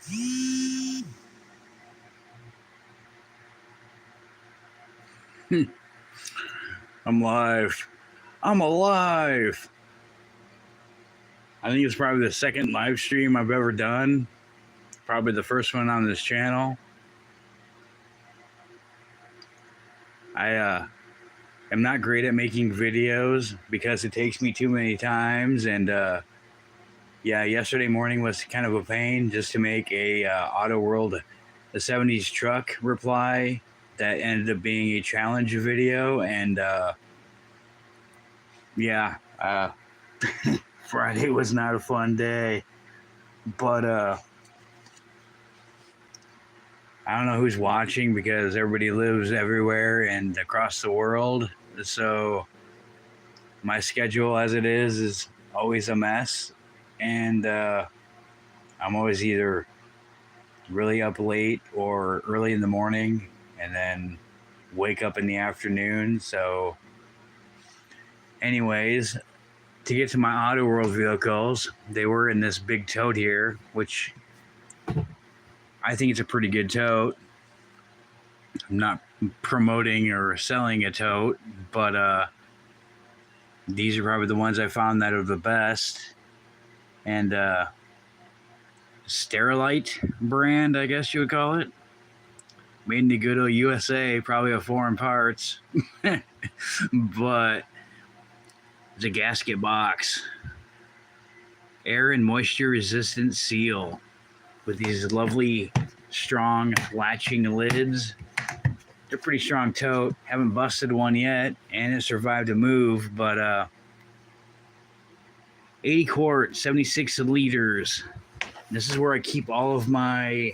I'm live. I'm alive. I think it's probably the second live stream I've ever done. Probably the first one on this channel. I am not great at making videos because it takes me too many times. And yeah, yesterday morning was kind of a pain just to make a Autoworld, the 70s truck reply that ended up being a challenge video. And yeah, Friday was not a fun day. But I don't know who's watching because everybody lives everywhere and across the world. So my schedule as it is always a mess. And I'm always either really up late or early in the morning and then wake up in the afternoon. So anyways, to get to my Autoworld vehicles, they were in this big tote here, which I think it's a pretty good tote. I'm not promoting or selling a tote, but these are probably the ones I found that are the best. And Sterilite brand, I guess you would call it. Made in the good old USA, probably a foreign parts. But it's a gasket box. Air and moisture resistant seal with these lovely strong latching lids. They're pretty strong tote. Haven't busted one yet, and it survived a move, but 80 quart, 76 liters. This is where I keep all of my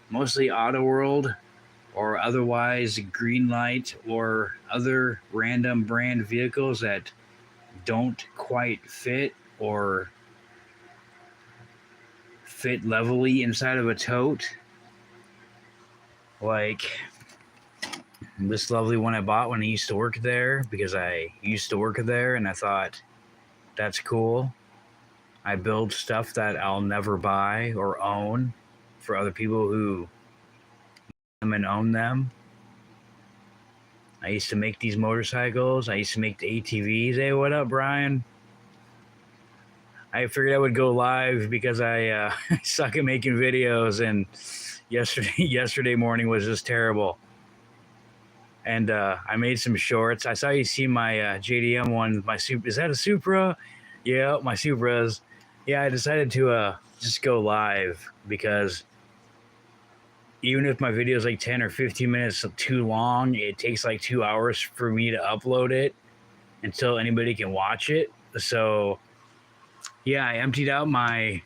mostly Autoworld or otherwise Greenlight or other random brand vehicles that don't quite fit or fit levelly inside of a tote. Like this lovely one I bought when I used to work there because I used to work there and I thought that's cool. I build stuff that I'll never buy or own for other people who them and own them. I used to make these motorcycles. I used to make the ATVs. Hey, what up, Brian? I figured I would go live because I suck at making videos, and yesterday morning was just terrible. And I made some shorts. I saw you see my JDM one. My Supra, is that a Supra? Yeah, my Supras. Yeah, I decided to just go live because even if my video is like 10 or 15 minutes too long, it takes like 2 hours for me to upload it until anybody can watch it. So yeah, I emptied out my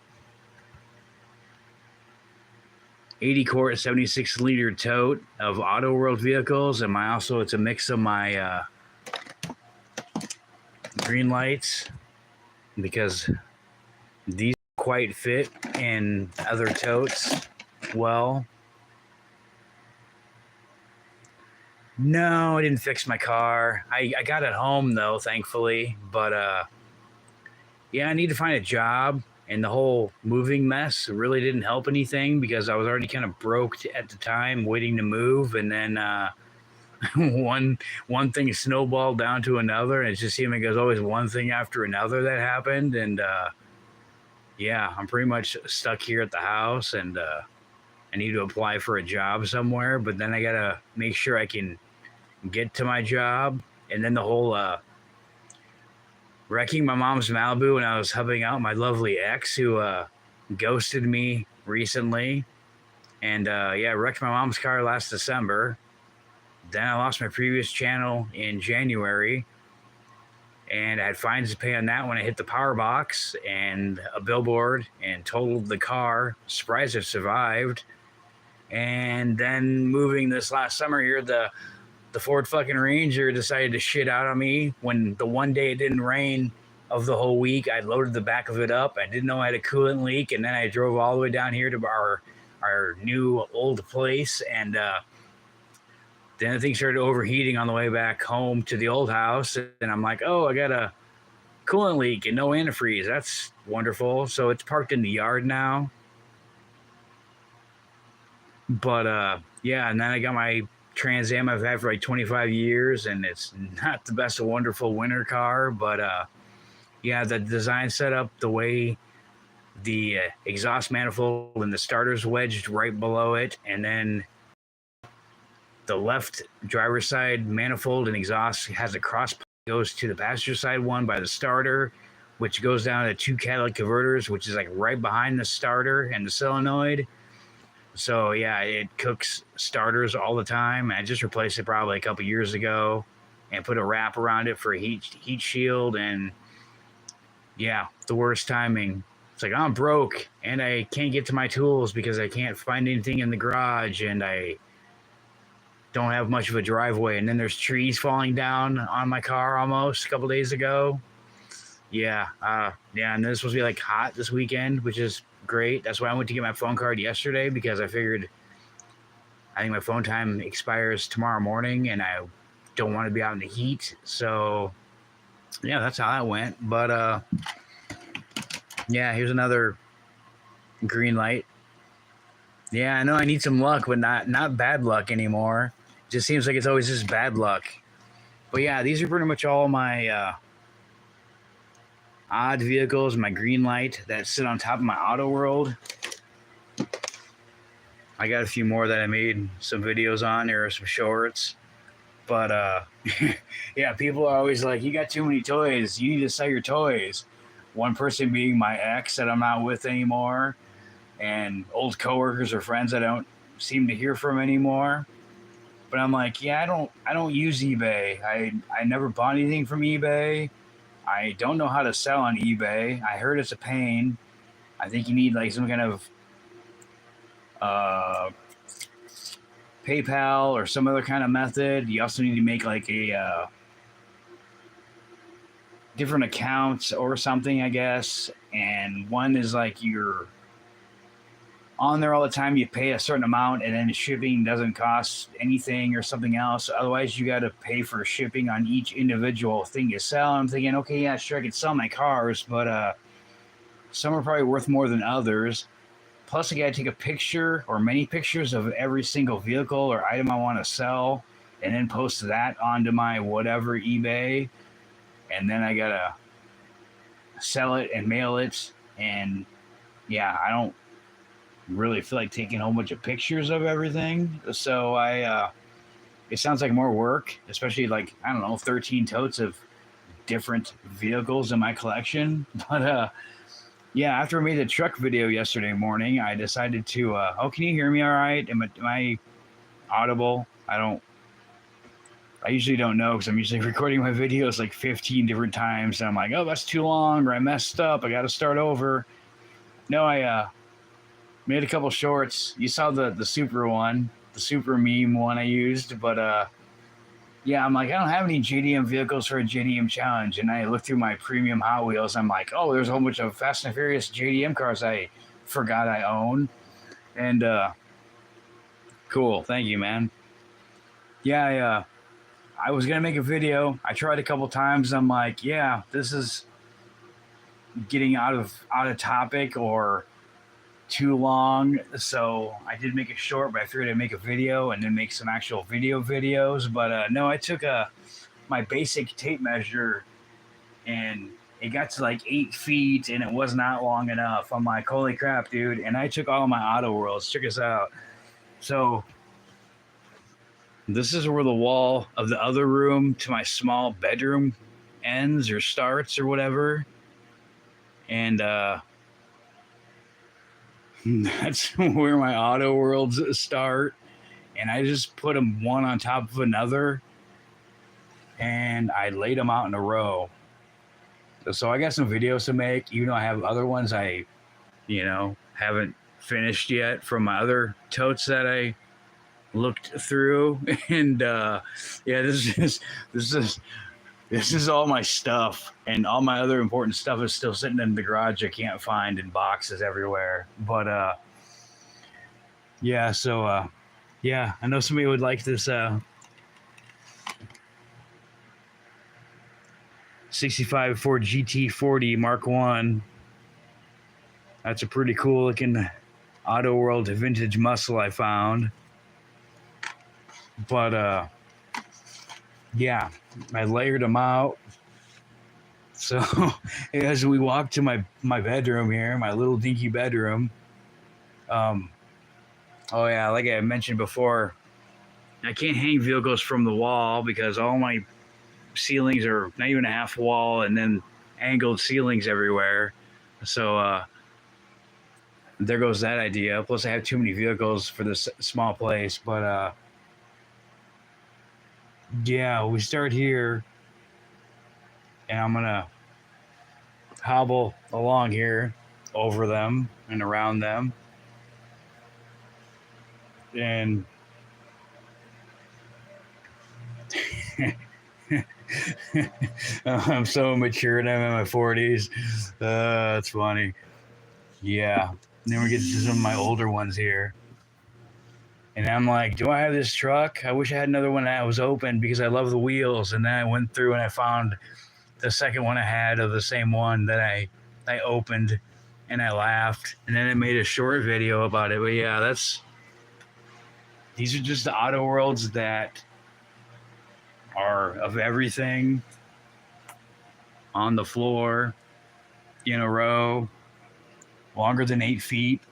80 quart, 76 liter tote of Autoworld vehicles, and it's a mix of my Greenlights because these quite fit in other totes well. No, I didn't fix my car. I got it home though, thankfully. But yeah, I need to find a job, and the whole moving mess really didn't help anything because I was already kind of broke at the time, waiting to move, and then one thing snowballed down to another, and it just seemed like there's always one thing after another that happened, and yeah, I'm pretty much stuck here at the house, and I need to apply for a job somewhere, but then I gotta make sure I can get to my job, and then the whole wrecking my mom's Malibu when I was hubbing out my lovely ex who ghosted me recently, and yeah, wrecked my mom's car last December. Then I lost my previous channel in January, and I had fines to pay on that when I hit the power box and a billboard and totaled the car. Surprised I survived. And then moving this last summer here, the Ford fucking Ranger decided to shit out on me when the one day it didn't rain of the whole week. I loaded the back of it up. I didn't know I had a coolant leak, and then I drove all the way down here to our new old place, and then the thing started overheating on the way back home to the old house, and I'm like, oh, I got a coolant leak and no antifreeze. That's wonderful. So it's parked in the yard now. But yeah, and then I got my Trans Am I've had for like 25 years, and it's not the best wonderful winter car, but yeah, the design set up, the way the exhaust manifold and the starter's wedged right below it, and then the left driver's side manifold and exhaust has a cross goes to the passenger side one by the starter, which goes down to two catalytic converters, which is like right behind the starter and the solenoid. So yeah, it cooks starters all the time. I just replaced it probably a couple years ago and put a wrap around it for a heat shield. And yeah, the worst timing. It's like I'm broke and I can't get to my tools because I can't find anything in the garage and I don't have much of a driveway. And then there's trees falling down on my car almost a couple days ago. Yeah, yeah, and this was supposed to be like hot this weekend, which is great. That's why I went to get my phone card yesterday because I figured I think my phone time expires tomorrow morning and I don't want to be out in the heat. So yeah, that's how that went. But yeah, here's another green light. Yeah, I know I need some luck, but not bad luck anymore. Just seems like it's always just bad luck. But yeah, these are pretty much all my odd vehicles, my green light that sit on top of my Autoworld. I got a few more that I made some videos on. There are some shorts. But yeah, people are always like, you got too many toys. You need to sell your toys. One person being my ex that I'm not with anymore, and old coworkers or friends I don't seem to hear from anymore. But I'm like, yeah, I don't use eBay. I never bought anything from eBay. I don't know how to sell on eBay. I heard it's a pain. I think you need like some kind of PayPal or some other kind of method. You also need to make like a different accounts or something, I guess. And one is like you're on there all the time, you pay a certain amount, and then shipping doesn't cost anything or something else. Otherwise, you got to pay for shipping on each individual thing you sell. I'm thinking, okay, yeah, sure, I could sell my cars, but some are probably worth more than others. Plus, I got to take a picture or many pictures of every single vehicle or item I want to sell, and then post that onto my whatever eBay. And then I got to sell it and mail it. And yeah, I don't really feel like taking a whole bunch of pictures of everything. So it sounds like more work, especially like, I don't know, 13 totes of different vehicles in my collection. But yeah, after I made the truck video yesterday morning, I decided to, oh, can you hear me all right? Am I audible? I usually don't know because I'm usually recording my videos like 15 different times. And I'm like, oh, that's too long, or I messed up. I got to start over. No, I made a couple shorts. You saw the super one, the super meme one I used. But yeah, I'm like, I don't have any JDM vehicles for a JDM challenge. And I looked through my premium Hot Wheels. I'm like, oh, there's a whole bunch of Fast and Furious JDM cars I forgot I own. And cool. Thank you, man. Yeah, I was going to make a video. I tried a couple times. I'm like, yeah, this is getting out of topic or too long. So I did make it short, but I figured I'd make a video and then make some actual videos. But no, I took my basic tape measure and it got to like 8 feet and it was not long enough. I'm like, holy crap, dude. And I took all of my Autoworlds. Check us out. So this is where the wall of the other room to my small bedroom ends or starts or whatever. And that's where my Autoworlds start. And I just put them one on top of another. And I laid them out in a row. So I got some videos to make, even though I have other ones I, haven't finished yet from my other totes that I looked through. And yeah, this is all my stuff, and all my other important stuff is still sitting in the garage I can't find in boxes everywhere. But yeah, so yeah, I know somebody would like this 65 Ford GT40 Mark 1. That's a pretty cool looking Autoworld vintage muscle I found. But yeah, I layered them out. So as we walk to my bedroom here, my little dinky bedroom, oh yeah, like I mentioned before, I can't hang vehicles from the wall because all my ceilings are not even a half wall and then angled ceilings everywhere. So there goes that idea. Plus I have too many vehicles for this small place. But yeah, we start here and I'm gonna hobble along here over them and around them. And I'm so mature and I'm in my 40s. That's funny. Yeah. And then we get to some of my older ones here. And I'm like, do I have this truck? I wish I had another one that was open because I love the wheels. And then I went through and I found the second one I had of the same one that I opened, and I laughed. And then I made a short video about it. But yeah, these are just the Autoworlds that are of everything on the floor in a row, longer than 8 feet.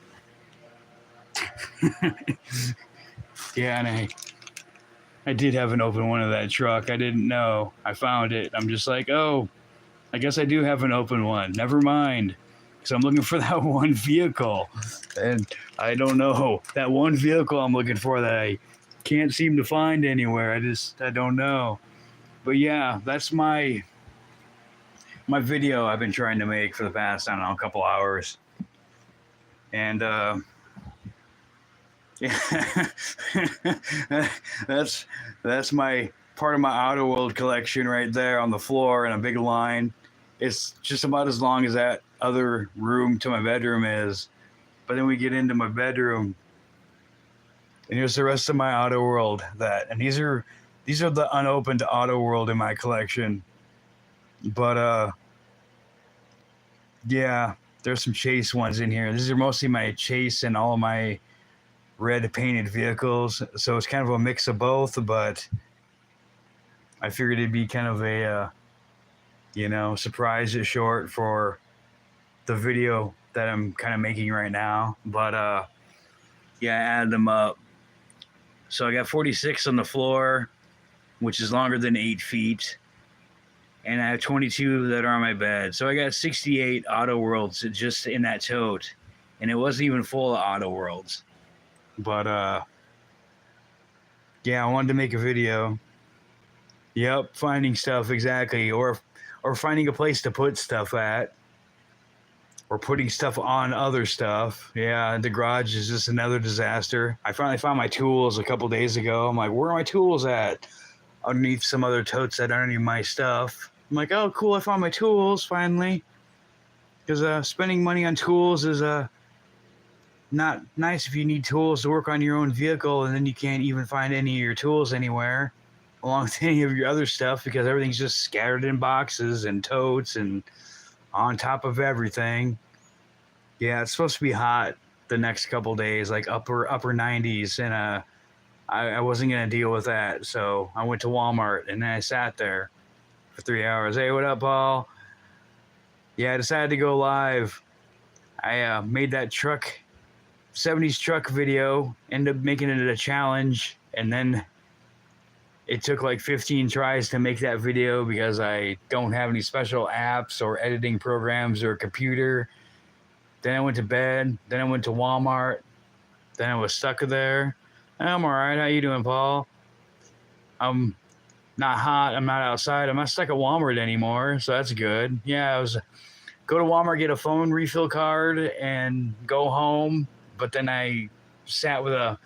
Yeah, and I did have an open one of that truck. I didn't know. I found it. I'm just like, oh, I guess I do have an open one. Never mind. Because I'm looking for that one vehicle. And I don't know. That one vehicle I'm looking for that I can't seem to find anywhere. I don't know. But yeah, that's my video I've been trying to make for the past, I don't know, a couple hours. And yeah, that's my part of my Autoworld collection right there on the floor in a big line. It's just about as long as that other room to my bedroom is. But then we get into my bedroom, and here's the rest of my Autoworld. And these are the unopened Autoworld in my collection. But yeah, there's some Chase ones in here. These are mostly my Chase and all of my red painted vehicles, so it's kind of a mix of both, but I figured it'd be kind of a surprise short for the video that I'm kind of making right now. But yeah, I added them up. So I got 46 on the floor, which is longer than 8 feet, and I have 22 that are on my bed. So I got 68 Autoworlds just in that tote, and it wasn't even full of Autoworlds. But yeah, I wanted to make a video. Yep, finding stuff, exactly, or finding a place to put stuff at, or putting stuff on other stuff. Yeah, the garage is just another disaster. I finally found my tools a couple days ago. I'm like, where are my tools at? Underneath some other totes that aren't even my stuff. I'm like, oh, cool, I found my tools finally. Because spending money on tools is not nice if you need tools to work on your own vehicle and then you can't even find any of your tools anywhere along with any of your other stuff because everything's just scattered in boxes and totes and on top of everything. Yeah, it's supposed to be hot the next couple days, like upper 90s, and I wasn't gonna deal with that, so I went to Walmart and then I sat there for 3 hours. Hey, what up, Paul? Yeah, I decided to go live. I made that 70s truck video, ended up making it a challenge, and then it took like 15 tries to make that video because I don't have any special apps or editing programs or a computer. Then I went to bed. Then I went to Walmart. Then I was stuck there. I'm all right. How you doing, Paul? I'm not hot. I'm not outside. I'm not stuck at Walmart anymore, so that's good. Yeah, I was go to Walmart, get a phone refill card, and go home. But then I sat with a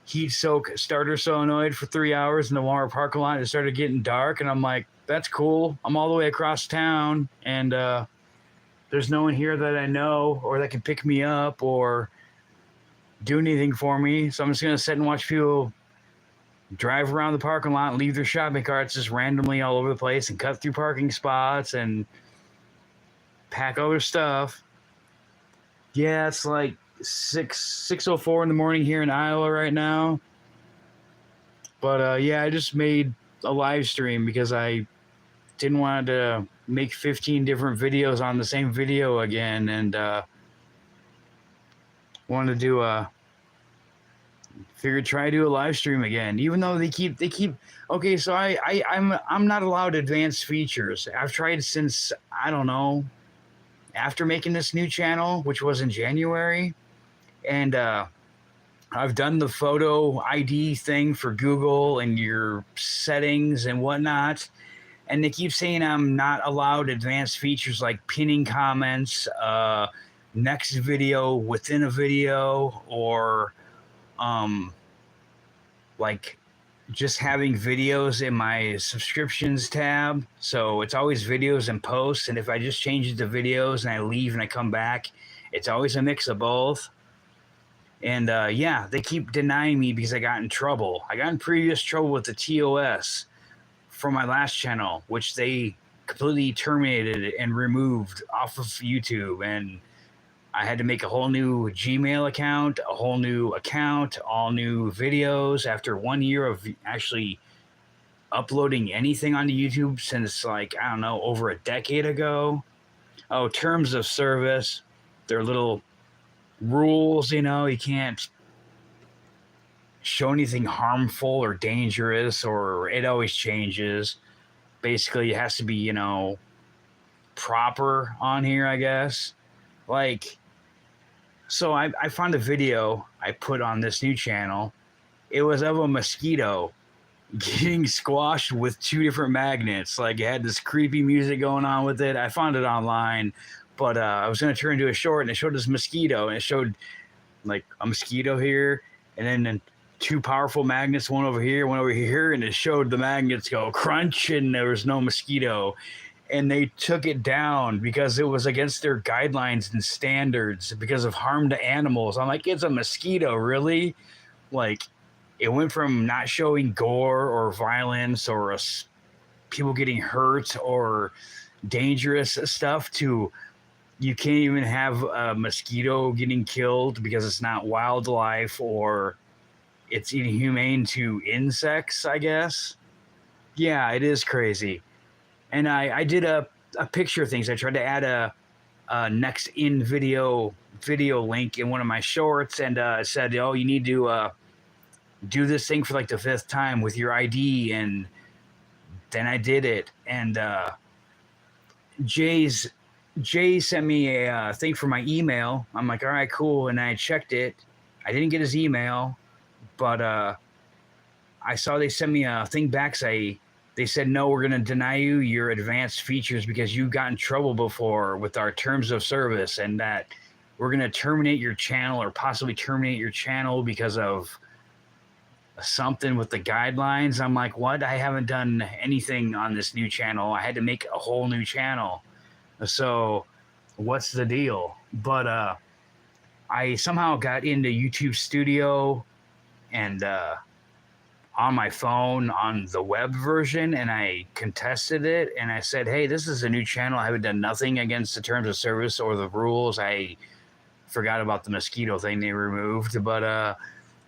heat soak starter solenoid for 3 hours in the Walmart parking lot. It started getting dark, and I'm like, that's cool. I'm all the way across town, and there's no one here that I know or that can pick me up or do anything for me. So I'm just going to sit and watch people drive around the parking lot and leave their shopping carts just randomly all over the place and cut through parking spots and pack other stuff. Yeah, it's like 6:04 in the morning here in Iowa right now. But yeah, I just made a live stream because I didn't want to make 15 different videos on the same video again, and wanted to do a figured try to do a live stream again. Even though they keep okay, so I'm not allowed advanced features. I've tried since, I don't know, after making this new channel, which was in January, and I've done the photo ID thing for Google and your settings and whatnot, and they keep saying I'm not allowed advanced features like pinning comments, next video within a video, or like just having videos in my subscriptions tab. So it's always videos and posts, and if I just change it to videos and I leave and I come back, it's always a mix of both. And yeah, they keep denying me because I got in trouble. I got in previous trouble with the TOS from my last channel, which they completely terminated and removed off of YouTube. And I had to make a whole new Gmail account, a whole new account, all new videos after 1 year of actually uploading anything onto YouTube since, like, I don't know, over a decade ago. Oh, terms of service. They're little rules, you know, you can't show anything harmful or dangerous, or it always changes. Basically, it has to be, you know, proper on here, I guess. Like, so I found a video I put on this new channel. It was of a mosquito getting squashed with 2 different magnets. Like, it had this creepy music going on with it. I found it online, but I was going to turn into a short, and it showed this mosquito, and it showed like a mosquito here, and then 2 powerful magnets, one over here, and it showed the magnets go crunch, and there was no mosquito. And they took it down because it was against their guidelines and standards because of harm to animals. I'm like, it's a mosquito, really? Like, it went from not showing gore or violence or people getting hurt or dangerous stuff to you can't even have a mosquito getting killed because it's not wildlife, or it's inhumane to insects, I guess. Yeah, it is crazy. And I did a picture of things. I tried to add a next in video link in one of my shorts, and it said, oh, you need to do this thing for like the 5th time with your ID. And then I did it. And Jay sent me a thing for my email. I'm like, all right, cool. And I checked it. I didn't get his email, but I saw they sent me a thing back. They said, no, we're going to deny you your advanced features because you got in trouble before with our terms of service, and that we're going to terminate your channel or possibly terminate your channel because of something with the guidelines. I'm like, what? I haven't done anything on this new channel. I had to make a whole new channel. So what's the deal? But I somehow got into YouTube Studio and on my phone on the web version, and I contested it, and I said, hey, this is a new channel. I haven't done nothing against the terms of service or the rules. I forgot about the mosquito thing they removed, but I'm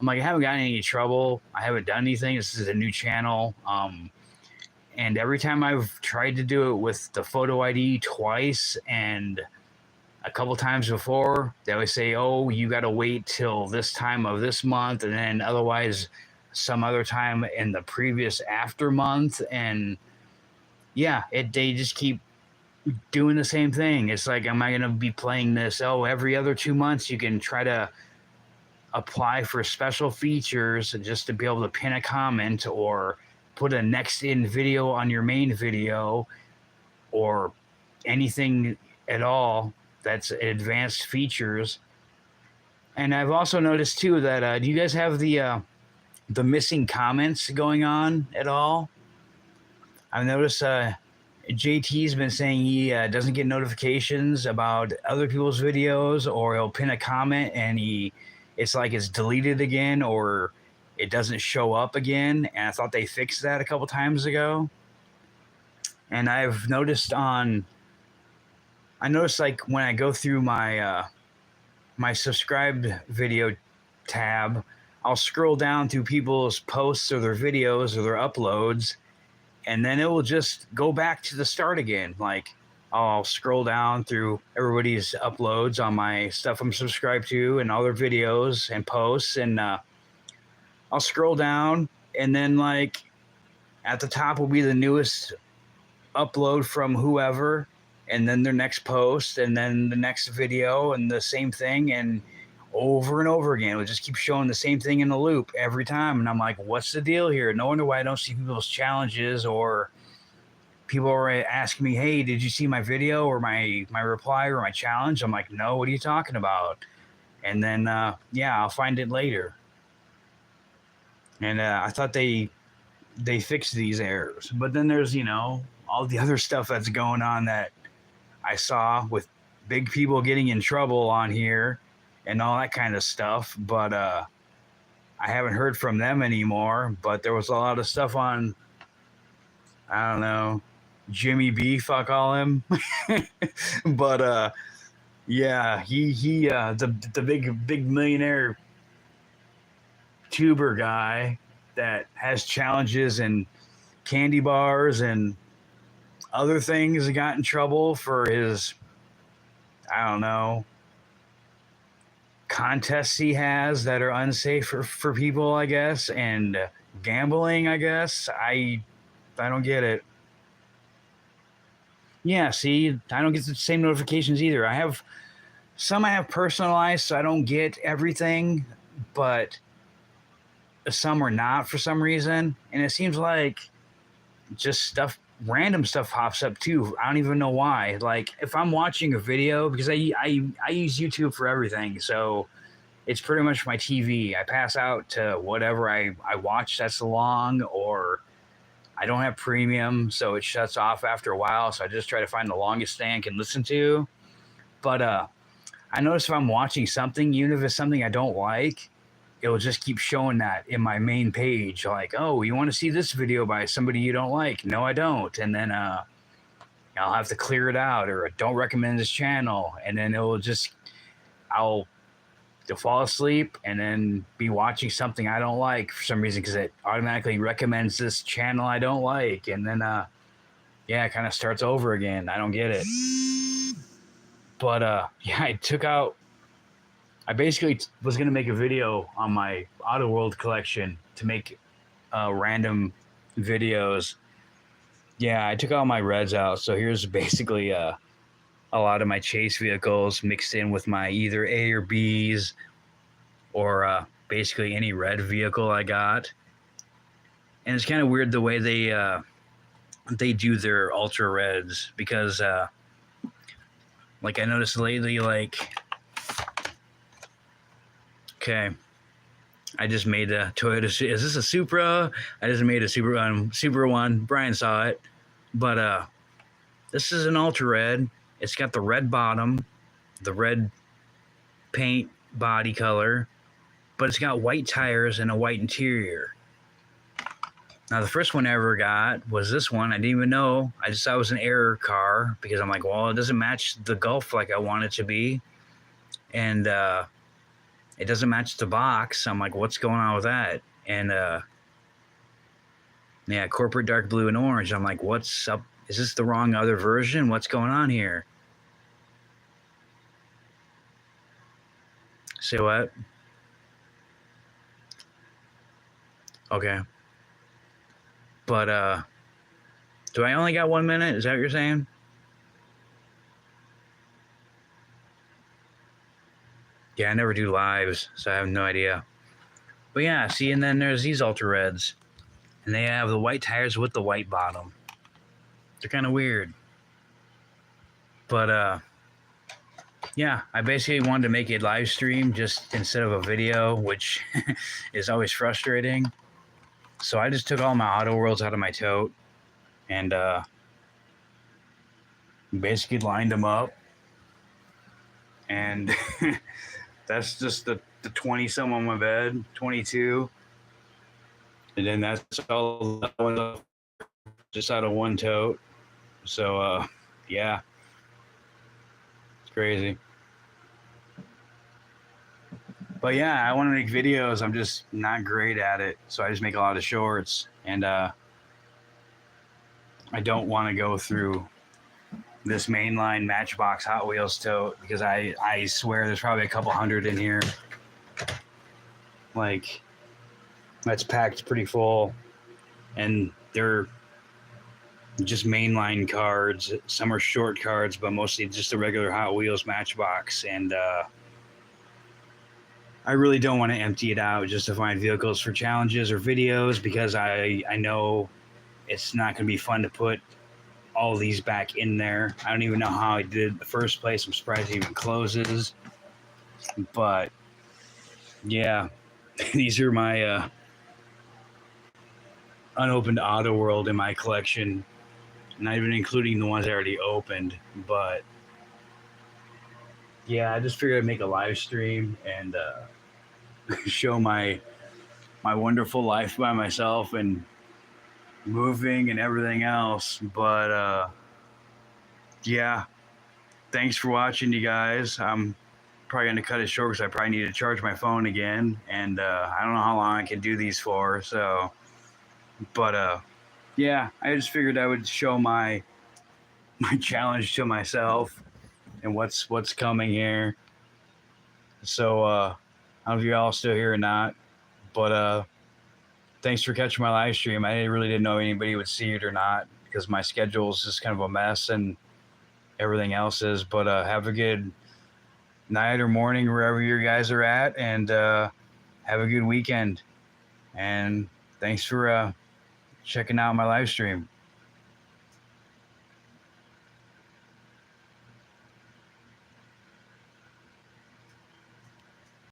like, I haven't gotten any trouble. I haven't done anything. This is a new channel. And every time I've tried to do it with the photo ID twice and a couple times before, they always say, oh, you got to wait till this time of this month, and then otherwise some other time in the previous after month. And yeah, they just keep doing the same thing. It's like, am I going to be playing this? Oh, every other 2 months you can try to apply for special features just to be able to pin a comment or put a next in video on your main video or anything at all that's advanced features. And I've also noticed too that do you guys have the missing comments going on at all? I've noticed JT's been saying he doesn't get notifications about other people's videos, or he'll pin a comment and it's like it's deleted again, or it doesn't show up again. And I thought they fixed that a couple times ago. And I've noticed like when I go through my my subscribed video tab, I'll scroll down through people's posts or their videos or their uploads, and then it will just go back to the start again. Like, I'll scroll down through everybody's uploads on my stuff I'm subscribed to and all their videos and posts, and I'll scroll down, and then like at the top will be the newest upload from whoever, and then their next post, and then the next video, and the same thing, and over and over again. It would just keep showing the same thing in a loop every time. And I'm like, what's the deal here? No wonder why I don't see people's challenges, or people are asking me, hey, did you see my video or my reply or my challenge? I'm like, no, what are you talking about? And then, yeah, I'll find it later. And I thought they fixed these errors. But then there's, you know, all the other stuff that's going on that I saw with big people getting in trouble on here and all that kind of stuff. But I haven't heard from them anymore. But there was a lot of stuff on, I don't know, Jimmy Beef, I'll call him. But yeah, he the big millionaire tuber guy that has challenges and candy bars and other things, got in trouble for his, I don't know, contests he has that are unsafe for people, I guess, and gambling, I guess. I don't get it. Yeah, see, I don't get the same notifications either. I have personalized, so I don't get everything, but some are not for some reason. And it seems like just random stuff pops up too. I don't even know why. Like, if I'm watching a video, because I use YouTube for everything, so it's pretty much my TV. I pass out to whatever I watch that's long, or I don't have premium, so it shuts off after a while. So I just try to find the longest thing I can listen to. But I notice if I'm watching something, even if it's something I don't like, it will just keep showing that in my main page. Like, oh, you want to see this video by somebody you don't like? No, I don't. And then I'll have to clear it out, or don't recommend this channel. And then I'll fall asleep and then be watching something I don't like for some reason, because it automatically recommends this channel I don't like. And then, yeah, it kind of starts over again. I don't get it. But, yeah, I basically was going to make a video on my Autoworld collection to make random videos. Yeah, I took all my reds out. So here's basically a lot of my chase vehicles mixed in with my either A or Bs, or basically any red vehicle I got. And it's kind of weird the way they do their ultra reds, because like I noticed lately, like, okay, I just made a Toyota. Is this a Supra? I just made a Supra one. Brian saw it, but this is an ultra red. It's got the red bottom, the red paint body color, but it's got white tires and a white interior. Now, the first one I ever got was this one. I didn't even know. I just thought it was an error car, because I'm like, well, it doesn't match the Gulf like I want it to be. And it doesn't match the box. I'm like, what's going on with that? And yeah, corporate dark blue and orange. I'm like, what's up? Is this the wrong other version? What's going on here? Say what? Okay. But do I only got 1 minute? Is that what you're saying? Yeah, I never do lives, so I have no idea. But yeah, see, and then there's these ultra reds, and they have the white tires with the white bottom. They're kind of weird. But yeah, I basically wanted to make a live stream just instead of a video, which is always frustrating. So I just took all my Autoworlds out of my tote and basically lined them up. And that's just the 20-some on my bed, 22. And then that's all just out of one tote. So, yeah, it's crazy. But yeah, I want to make videos. I'm just not great at it. So I just make a lot of shorts. And I don't want to go through this mainline Matchbox Hot Wheels tote because I swear there's probably a couple hundred in here. Like, that's packed pretty full. And they're just mainline cards. Some are short cards, but mostly just a regular Hot Wheels Matchbox. And I really don't want to empty it out just to find vehicles for challenges or videos because I know it's not going to be fun to put all these back in there. I don't even know how I did it in the first place. I'm surprised it even closes. But yeah, these are my unopened Autoworld in my collection. Not even including the ones I already opened. But yeah, I just figured I'd make a live stream and show my wonderful life by myself and moving and everything else. But yeah, thanks for watching, you guys. I'm probably gonna cut it short because I probably need to charge my phone again, and I don't know how long I can do these for. So, but yeah, I just figured I would show my challenge to myself and what's coming here. So I don't know if you're all still here or not, but thanks for catching my live stream. I really didn't know anybody would see it or not because my schedule is just kind of a mess and everything else is. But have a good night or morning wherever you guys are at, and have a good weekend. And thanks for checking out my live stream.